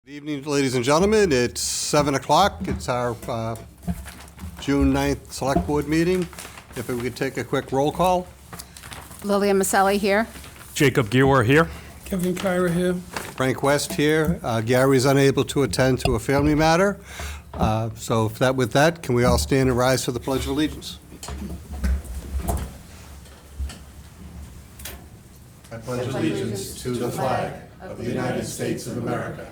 Good evening, ladies and gentlemen. It's 7 o'clock. It's our June 9th Select Board meeting. If we could take a quick roll call. Lillian Maselli here. Jacob Giroir here. Kevin Kyra here. Frank West here. Gary's unable to attend to a family matter. So with that, can we all stand and rise for the Pledge of Allegiance? I pledge allegiance to the flag of the United States of America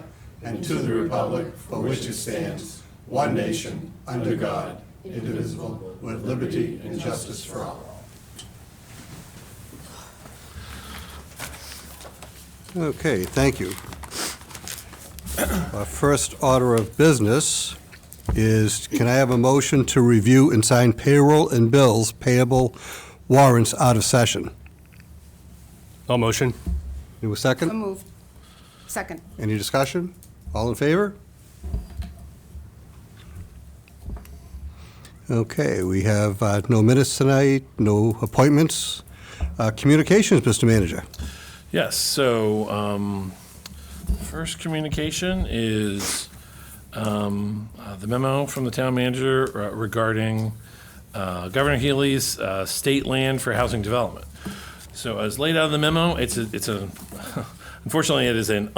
and to the republic for which it stands, one nation, under God, indivisible, with liberty and justice for all. Okay, thank you. Our first order of business is, can I have a motion to review and sign payroll and bills payable warrants out of session? All motion. Do a So second? moved. Second. Any discussion? All in favor? Okay, we have no minutes tonight, no appointments. Communications, Mr. Manager. Yes, so first communication is the memo from the town manager regarding Governor Healy's state land for housing development. So as laid out in the memo, it's a unfortunately it is an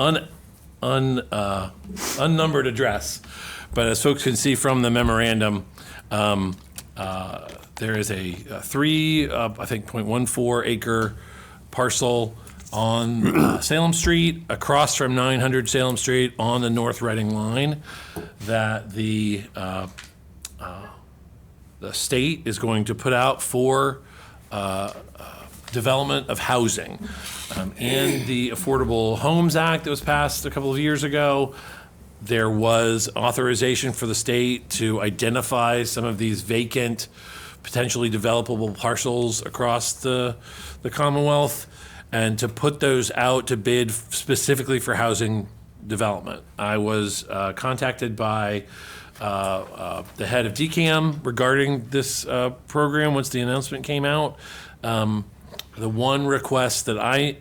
unnumbered address, but as folks can see from the memorandum, there is a 0.14 acre parcel on Salem Street, across from 900 Salem Street on the North Reading line, that the state is going to put out for development of housing. And the Affordable Homes Act that was passed a couple of years ago, there was authorization for the state to identify some of these vacant, potentially developable parcels across the Commonwealth, and to put those out to bid specifically for housing development. I was contacted by the head of DCAM regarding this program once the announcement came out. The one request that I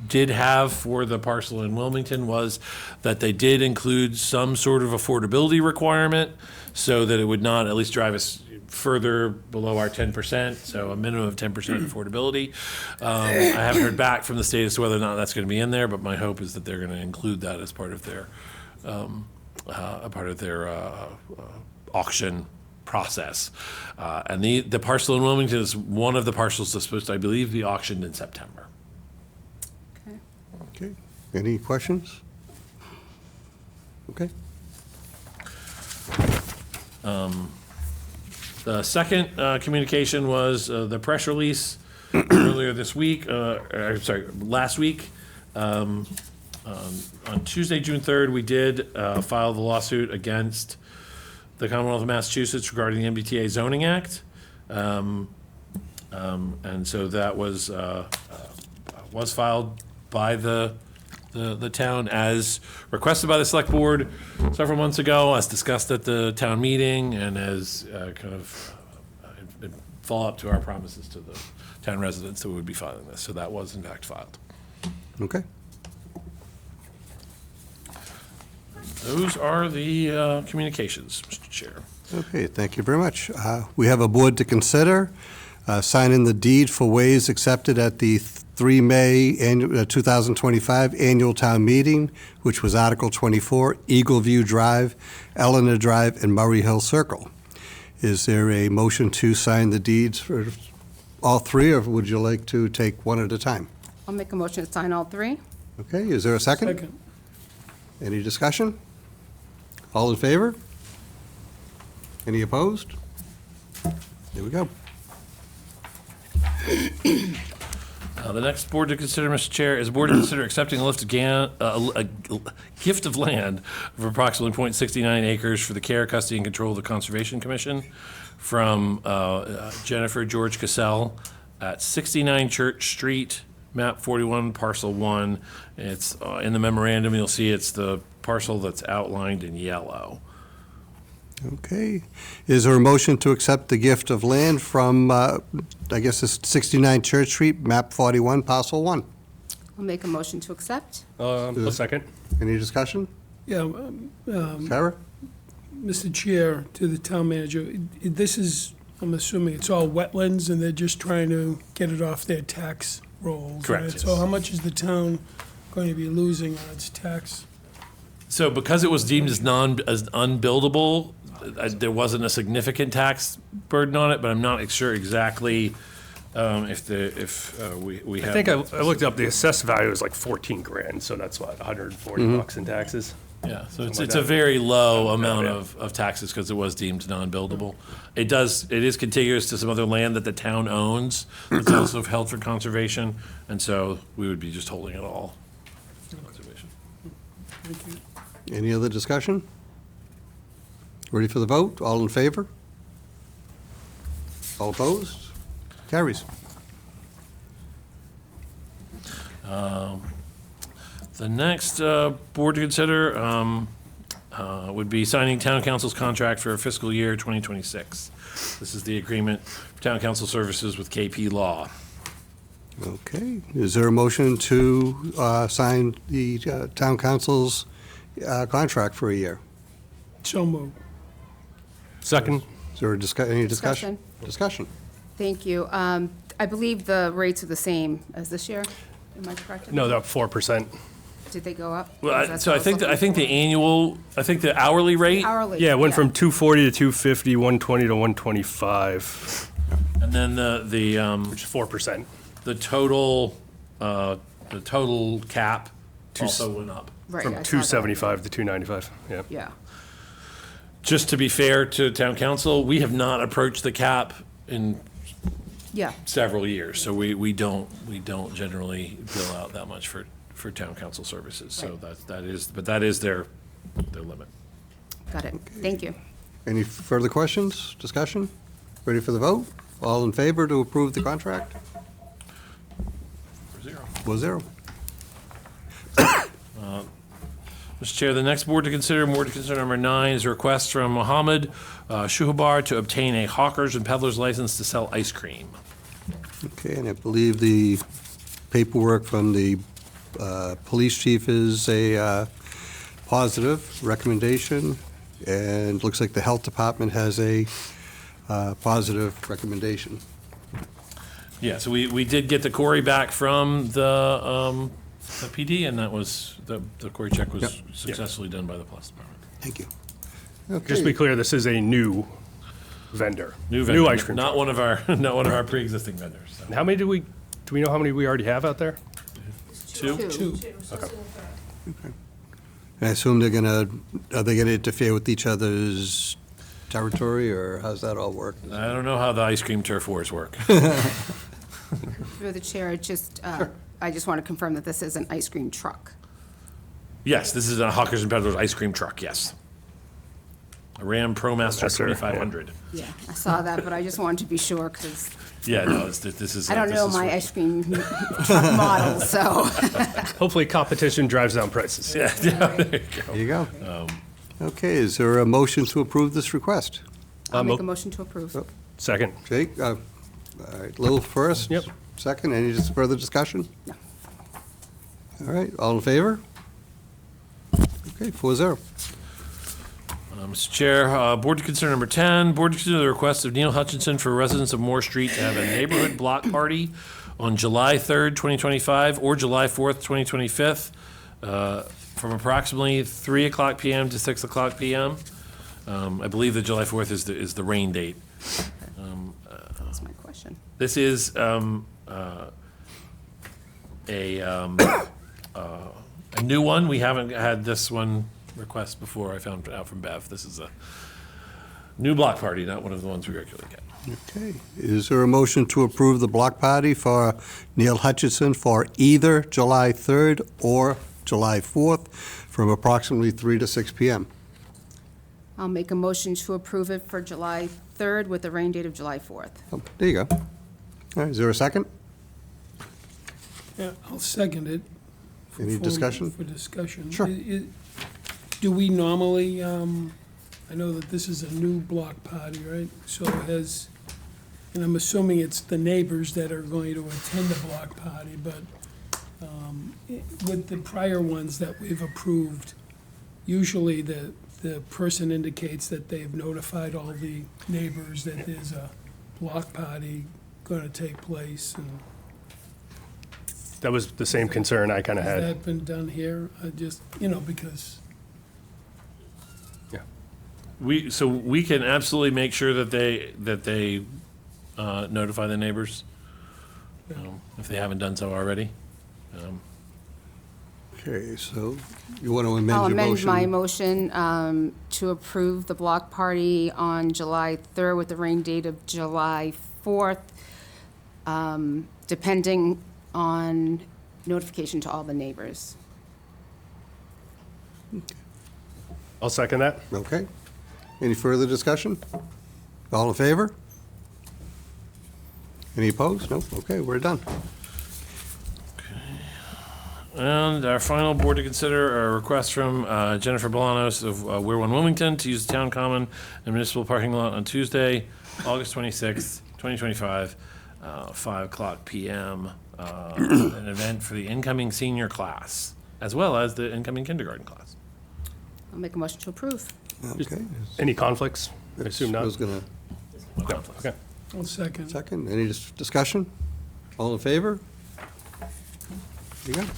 did have for the parcel in Wilmington was that they did include some sort of affordability requirement so that it would not at least drive us further below our 10%, so a minimum of 10% affordability. I haven't heard back from the state as to whether or not that's going to be in there, but my hope is that they're going to include that as part of their auction process. And the parcel in Wilmington is one of the parcels that's supposed to, I believe, be auctioned in September. Okay. Okay, any questions? Okay. The second communication was the press release earlier this week, last week. On Tuesday, June 3rd, we did file the lawsuit against the Commonwealth of Massachusetts regarding the MBTA Zoning Act. And so that was filed by the town as requested by the select board several months ago, as discussed at the town meeting, and as kind of follow up to our promises to the town residents that we would be filing this. So that was in fact filed. Okay. Those are the communications, Mr. Chair. Okay, thank you very much. We have a board to consider signing the deed for ways accepted at the 3 May 2025 annual town meeting, which was Article 24, Eagle View Drive, Eleanor Drive, and Murray Hill Circle. Is there a motion to sign the deeds for all three, or would you like to take one at a time? I'll make a motion to sign all three. Okay, is there a second? Second. Any discussion? All in favor? Any opposed? There we go. The next board to consider, Mr. Chair, is board to consider accepting a gift of land of approximately .69 acres for the care, custody, and control of the Conservation Commission from Jennifer George Cassell at 69 Church Street, map 41, parcel 1. It's in the memorandum, you'll see it's the parcel that's outlined in yellow. Okay. Is there a motion to accept the gift of land from, I guess it's 69 Church Street, map 41, parcel 1? I'll make a motion to accept. A second. Any discussion? Yeah, Sarah? Mr. Chair, to the town manager, this is, I'm assuming it's all wetlands, and they're just trying to get it off their tax rolls, right? Correct, So yes. how much is the town going to be losing on its tax? So because it was deemed as unbuildable, there wasn't a significant tax burden on it, but I'm not sure exactly if we have. I think I looked up, the assessed value is like 14 grand, so that's what, 140 bucks in taxes? Yeah, so it's like it's a that. very low amount yeah. of taxes because it was deemed non-buildable. It is contiguous to some other land that the town owns. It's also held for conservation, and so we would be just holding it all. Conservation. Thank you. Any other discussion? Ready for the vote? All in favor? All opposed? Carries. The next board to consider would be signing town council's contract for fiscal year 2026. This is the agreement for town council services with KP Law. Okay. Is there a motion to sign the town council's contract for a year? So moved. Second? Is there any discussion? Discussion. Thank you. I believe the rates are the same as this year. Am I correct? in No, that? they're up 4%. Did they go up? Well, Because that's so what I was think looking the hourly rate, for. Hourly. Yeah, it went from 240 to 250, 120 to 125, and then the which is 4%. the total cap also went up. Right, From I saw that. 275 to 295, yeah. Yeah, Just to be fair to town council, we have not approached the cap in yeah, several years, so we don't generally bill out that much for town council services. So Right. that is their limit. got it. Thank you. Any further questions, discussion? Ready for the vote? All in favor to approve the contract? 4-0. Mr. Chair, the next board to consider number 9, is a request from Mohammed Shuhabar to obtain a hawkers and peddlers license to sell ice cream. Okay, and I believe the paperwork from the police chief is a positive recommendation, and looks like the health department has a positive recommendation. Yeah, so we did get the query back from the PD, and that was, the query check was Yep. successfully done by the police department. Thank you. Just to be Okay, clear, this is a new vendor. New vendor, New ice cream not truck. one of our pre-existing vendors. so. And how many do we know how many we already have out there? Two? Two. I assume are they gonna interfere with each other's territory, or how's that all work? I don't know how the ice cream turf wars work. Through the chair, I just want to confirm that this is an ice cream truck. Yes, this is a Hawkers and Peddlers ice cream truck, yes. A Ram ProMaster Yes, sir, yeah. 2500. Yeah, I saw that, but I just wanted to be sure because Yeah, no, this is. I don't this know is my what- ice cream truck model, so. Hopefully competition drives down prices. Yeah, there you go. There you go. Okay, is there a motion to approve this request? I'll make mo- a motion to approve. Oh. Second? Jake, all right, Lil first? Yep. Second, any just further discussion? No. All right, all in favor? Okay, 4-0. Mr. Chair, Board to consider number 10, Board to consider the request of Neil Hutchinson for residents of Moore Street to have a neighborhood block party on July 3rd, 2025, or July 4th, 2025, from approximately 3 o'clock PM to 6 o'clock PM. I believe that July 4th is the rain date. That's my question. This is a new one. We haven't had this one request before. I found out from Bev. This is a new block party, not one of the ones we regularly get. Okay, is there a motion to approve the block party for Neil Hutchinson for either July 3rd or July 4th from approximately 3 to 6 PM? I'll make a motion to approve it for July 3rd with the rain date of July 4th. Oh, there you go. All right, is there a second? Yeah, I'll second it. Any discussion? For discussion. Sure. Do we normally, I know that this is a new block party, right? So has, and I'm assuming it's the neighbors that are going to attend the block party, but with the prior ones that we've approved, usually the person indicates that they've notified all the neighbors that there's a block party going to take place, and That was the same concern I kind of has had. that been done here? Just, because, So we can absolutely make sure that they notify the neighbors, if they haven't done so already. Okay, so you want to amend I'll your amend motion? my motion to approve the block party on July 3rd with the rain date of July 4th, depending on notification to all the neighbors. I'll second that. Okay. Any further discussion? All in favor? Any opposed? No? Okay, we're done. And our final board to consider a request from Jennifer Bolanos of Weir One Wilmington to use the town common and municipal parking lot on Tuesday, August 26th, 2025, 5 o'clock PM, an event for the incoming senior class, as well as the incoming kindergarten class. I'll make a motion to approve. Okay. Any conflicts? I assume I not. was going to No conflicts. Okay. I'll second. second. Any discussion? All in favor? There you go.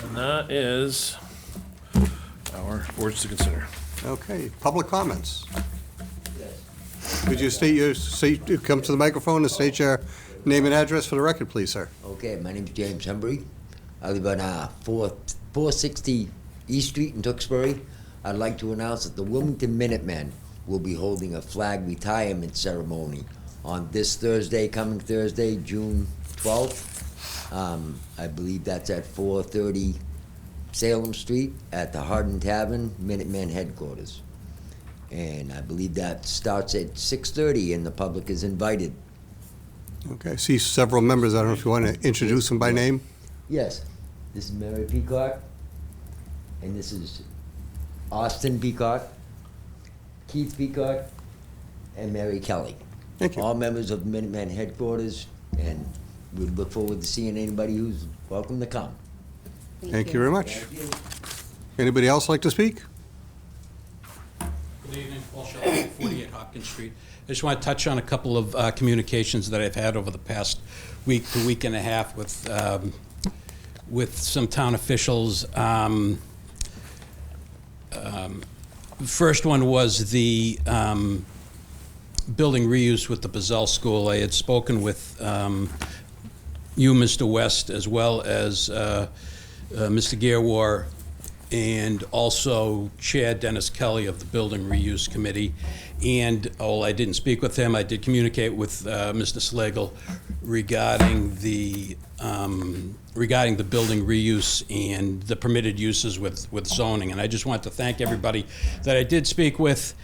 And that is our boards to consider. Okay, public comments. Could you come to the microphone and state your name and address for the record, please, sir? Okay, my name's James Hembry. I live on 460 East Street in Tewksbury. I'd like to announce that the Wilmington Minutemen will be holding a flag retirement ceremony on this Thursday, coming Thursday, June 12th. I believe that's at 430 Salem Street at the Hardin Tavern, Minutemen headquarters. And I believe that starts at 6:30 and the public is invited. Okay, I see several members. I don't know if you want to introduce them by name? Yes, this is Mary Peacock, and this is Austin Peacock, Keith Peacock, and Mary Kelly. Thank you. All members of Minutemen headquarters, and we look forward to seeing anybody who's welcome to come. Thank you very much. Anybody else like to speak? Good evening, Paul Shelton, 48 Hopkins Street. I just want to touch on a couple of communications that I've had over the past week to week and a half with some town officials. First one was the building reuse with the Bazell School. I had spoken with you, Mr. West, as well as Mr. Gerwar, and also Chair Dennis Kelly of the Building Reuse Committee. And, I didn't speak with him. I did communicate with Mr. Slagle regarding the building reuse and the permitted uses with zoning. And I just want to thank everybody that I did speak with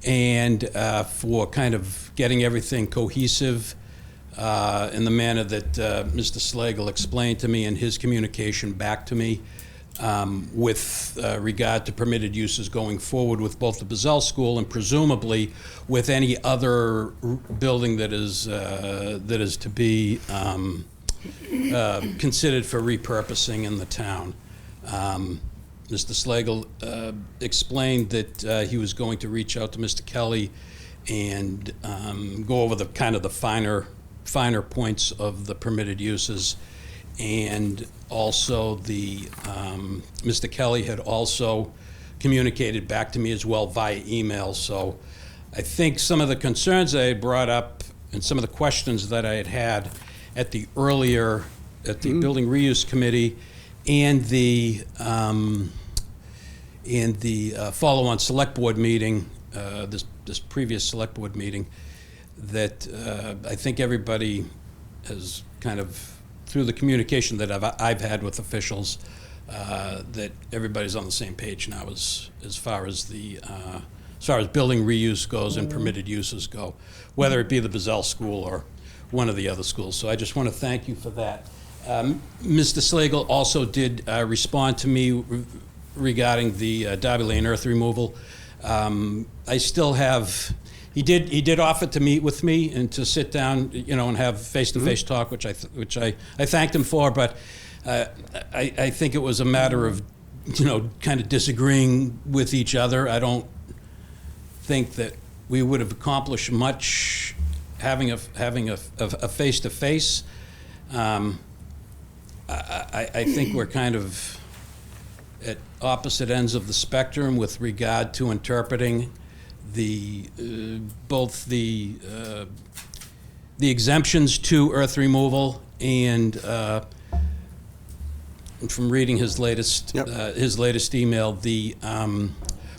and for kind of getting everything cohesive in the manner that Mr. Slagle explained to me in his communication back to me. With regard to permitted uses going forward with both the Bazell School and presumably with any other building that is to be considered for repurposing in the town. Mr. Slagle explained that he was going to reach out to Mr. Kelly and go over the kind of the finer points of the permitted uses. And also Mr. Kelly had also communicated back to me as well via email. So I think some of the concerns I had brought up and some of the questions that I had at the earlier, at the Building Reuse Committee and the follow-on Select Board meeting, this previous Select Board meeting, that I think everybody has kind of, through the communication that I've had with officials, that everybody's on the same page now as far as building reuse goes and permitted uses go, whether it be the Bazell School or one of the other schools. So I just want to thank you for that. Mr. Slagle also did respond to me regarding the Darby Lane earth removal. I still have. He did offer to meet with me and to sit down, and have face-to-face talk, which I thanked him for. But I think it was a matter of kind of disagreeing with each other. I don't think that we would have accomplished much having a face-to-face. I think we're kind of at opposite ends of the spectrum with regard to interpreting both the exemptions to earth removal and from reading his latest Yep. email,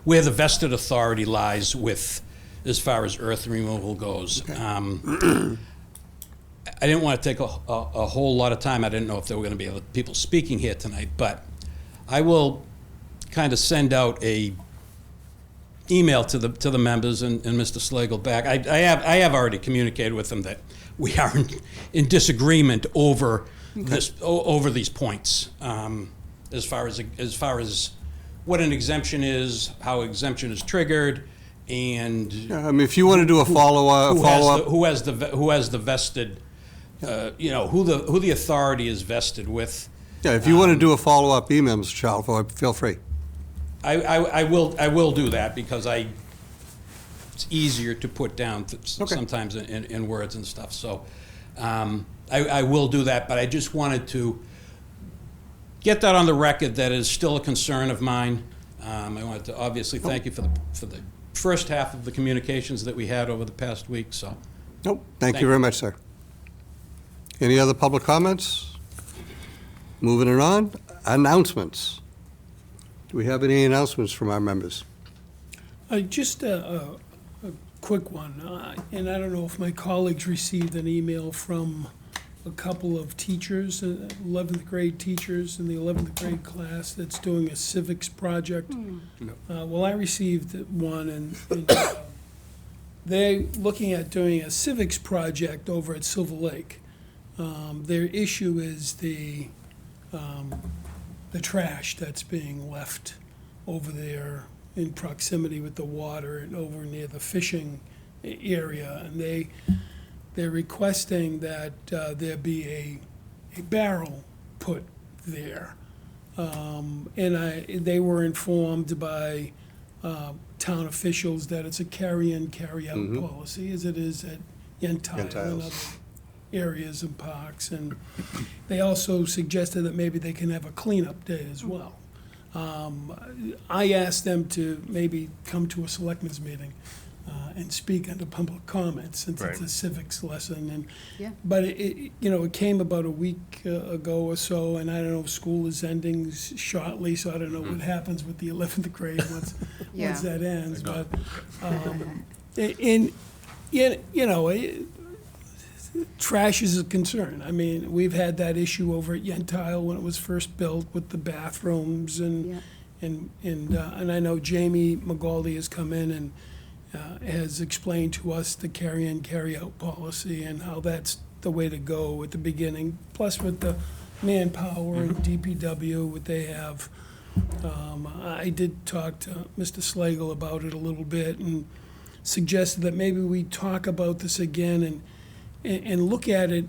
where the vested authority lies with as far as earth removal goes. I didn't want to take a whole lot of time. I didn't know if there were going to be other people speaking here tonight, but I will kind of send out a email to the members and Mr. Slagle back. I have already communicated with them that we are in disagreement over these points, as far as what an exemption is, how exemption is triggered, and Yeah, I mean, if you want to do a follow-up, who has the vested, who the authority is vested with. yeah, if you want to do a follow-up email, Mr. Chalfant, feel free. I will do that because it's easier to put down sometimes in words and stuff. So I will do that, but I just wanted to get that on the record that is still a concern of mine. I wanted to obviously thank you for the first half of the communications that we had over the past week. So Nope, thank you very much, sir. Any other public comments? Moving it on, announcements. Do we have any announcements from our members? Just a quick one, and I don't know if my colleagues received an email from a couple of teachers, 11th grade teachers in the 11th grade class that's doing a civics project. Well, I received one, and they're looking at doing a civics project over at Silver Lake. Their issue is the trash that's being left over there in proximity with the water and over near the fishing area. And they're requesting that there be a barrel put there. And they were informed by town officials that it's a carry-in, carry-out policy, as it is at Yentile and Yentiles. other areas and parks. And they also suggested that maybe they can have a cleanup day as well. I asked them to maybe come to a selectmen's meeting and speak under public comments, since it's Right. a civics lesson. And Yeah. but it came about a week ago or so, and I don't know if school is ending shortly, so I don't know what happens with the 11th grade once Yeah. once that ends. But trash is a concern. I mean, we've had that issue over at Yentile when it was first built with the bathrooms Yeah. and I know Jamie McGaldy has come in and has explained to us the carry-in, carry-out policy and how that's the way to go at the beginning. Plus with the manpower and DPW, what they have. I did talk to Mr. Slagle about it a little bit and suggested that maybe we talk about this again and look at it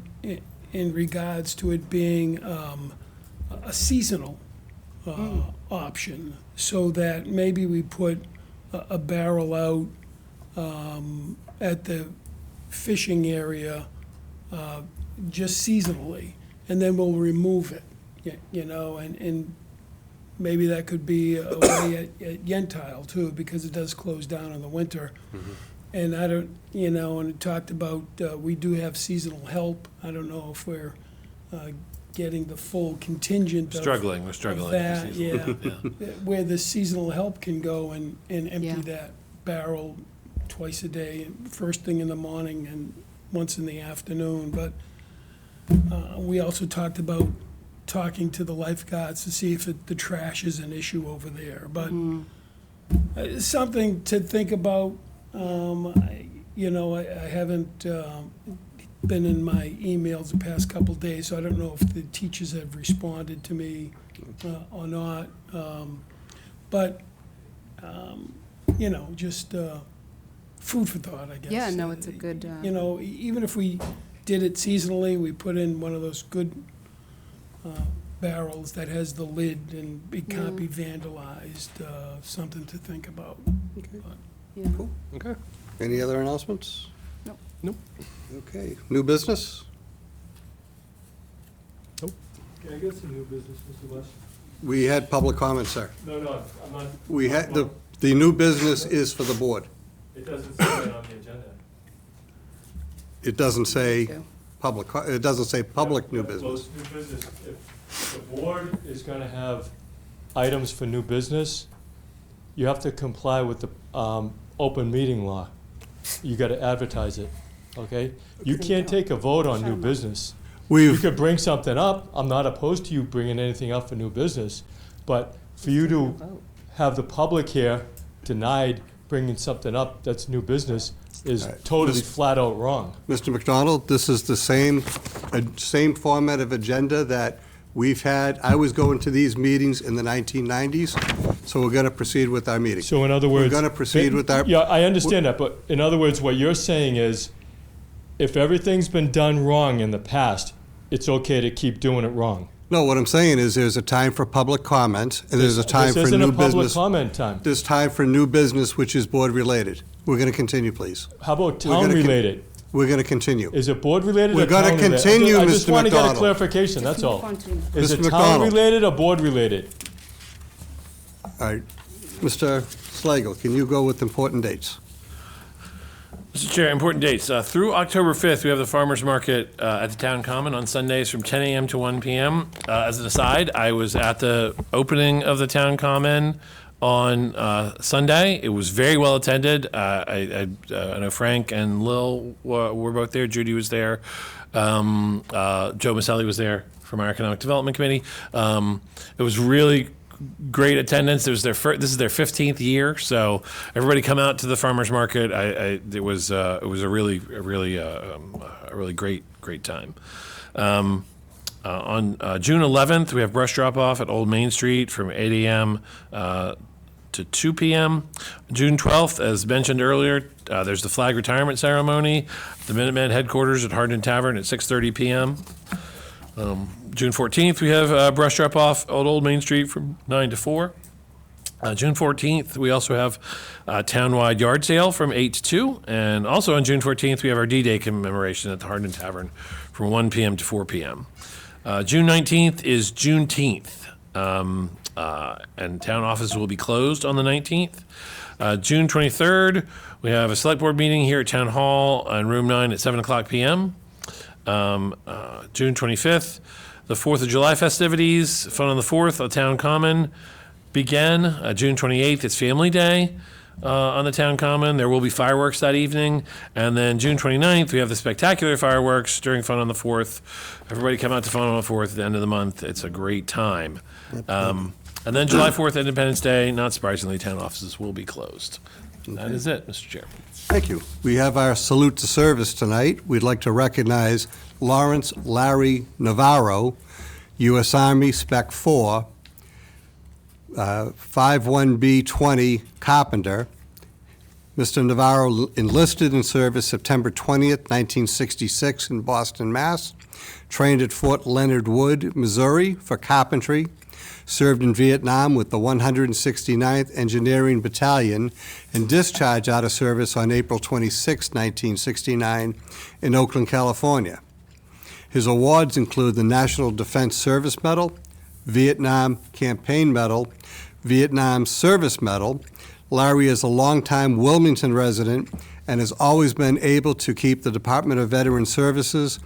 in regards to it being a seasonal option, so that maybe we put a barrel out at the fishing area just seasonally, and then we'll remove it, and maybe that could be a way at Yentile too, because it does close down in the winter. And I don't, and it talked about, we do have seasonal help. I don't know if we're getting the full contingent of We're struggling. that, yeah. Where the seasonal help can go and empty Yeah. that barrel twice a day, first thing in the morning and once in the afternoon. But we also talked about talking to the lifeguards to see if the trash is an issue over there. But something to think about. I haven't been in my emails the past couple days, so I don't know if the teachers have responded to me or not. But just food for thought, I guess. Yeah, no, it's a good, Even if we did it seasonally, we put in one of those good barrels that has the lid and it can't be vandalized, something to think about. But Yeah. Okay. Any other announcements? Nope. Nope. Okay, new business? Can I get some new business, Mr. West? We had public comment, sir. No, I'm not. We had, the new business is for the board. It doesn't say that on the agenda. It doesn't say Okay. public, it doesn't say public new business. Most new business, if the board is gonna have items for new business, you have to comply with the, open meeting law. You gotta advertise it, okay? You can't take a vote on new business. You We've, could bring something up, I'm not opposed to you bringing anything up for new business, but for you to have the public here denied bringing something up that's new business is Right. totally Mis- flat out wrong. Mr. McDonald, this is the same, same format of agenda that we've had. I was going to these meetings in the 1990s, so we're going to proceed with our meeting. So in other words. We're going to proceed with our. Yeah, I understand that, but in other words, what you're saying is, if everything's been done wrong in the past, it's okay to keep doing it wrong. No, what I'm saying is there's a time for public comment, and there's a time This for isn't new a public business. comment time. There's time for new business, which is board-related. We're going to continue, please. How about We're gonna con- town-related? We're going to continue. Is it board-related We're or gonna town-related? continue, I just Mr. want to get a McDonald. clarification, that's all. Move on to- Is Mr. it McDonald. town-related or board-related? All right. Mr. Slagle, can you go with important dates? Mr. Chair, important dates. Through October 5th, we have the farmer's market at the Town Common on Sundays from 10 a.m. to 1 p.m. As an aside, I was at the opening of the Town Common on Sunday. It was very well attended. I know Frank and Lil were both there. Judy was there. Joe Maselli was there from our Economic Development Committee. It was really great attendance. It was their this is their 15th year, so everybody come out to the farmers market. It was a really great time. On June 11th, we have brush drop off at Old Main Street from 8 a.m. To 2 p.m. June 12th, as mentioned earlier, there's the flag retirement ceremony, the Minutemen headquarters at Hardin Tavern at 6:30 p.m. June 14th, we have brush drop off at Old Main Street from 9 to 4. June 14th, we also have a townwide yard sale from 8 to 2. And also on June 14th, we have our D-Day commemoration at the Hardin Tavern from 1 p.m. to 4 p.m. June 19th is Juneteenth, and town offices will be closed on the 19th. June 23rd, we have a select board meeting here at Town Hall in Room 9 at 7 o'clock p.m. June 25th, the 4th of July festivities, Fun on the 4th, at Town Common, begin. June 28th, it's Family Day on the Town Common. There will be fireworks that evening. And then June 29th, we have the spectacular fireworks during Fun on the 4th. Everybody come out to Fun on the 4th at the end of the month. It's a great time. And then July 4th, Independence Day, not surprisingly, town offices will be closed. That is it, Mr. Chair. Thank you. We have our salute to service tonight. We'd like to recognize Lawrence Larry Navarro, U.S. Army Spec 4, 51B20 Carpenter. Mr. Navarro enlisted in service September 20th, 1966 in Boston, Mass. Trained at Fort Leonard Wood, Missouri for carpentry. Served in Vietnam with the 169th Engineering Battalion and discharged out of service on April 26, 1969 in Oakland, California. His awards include the National Defense Service Medal, Vietnam Campaign Medal, Vietnam Service Medal. Larry is a longtime Wilmington resident and has always been able to keep the Department of Veteran Services,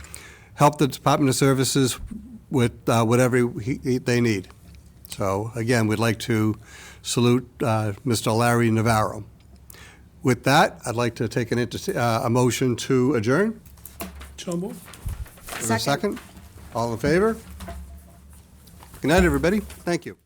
help the Department of Services with whatever they need. So, again, we'd like to salute Mr. Larry Navarro. With that, I'd like to take a motion to adjourn. So moved. Is there a second? All in favor? Good night, everybody. Thank you.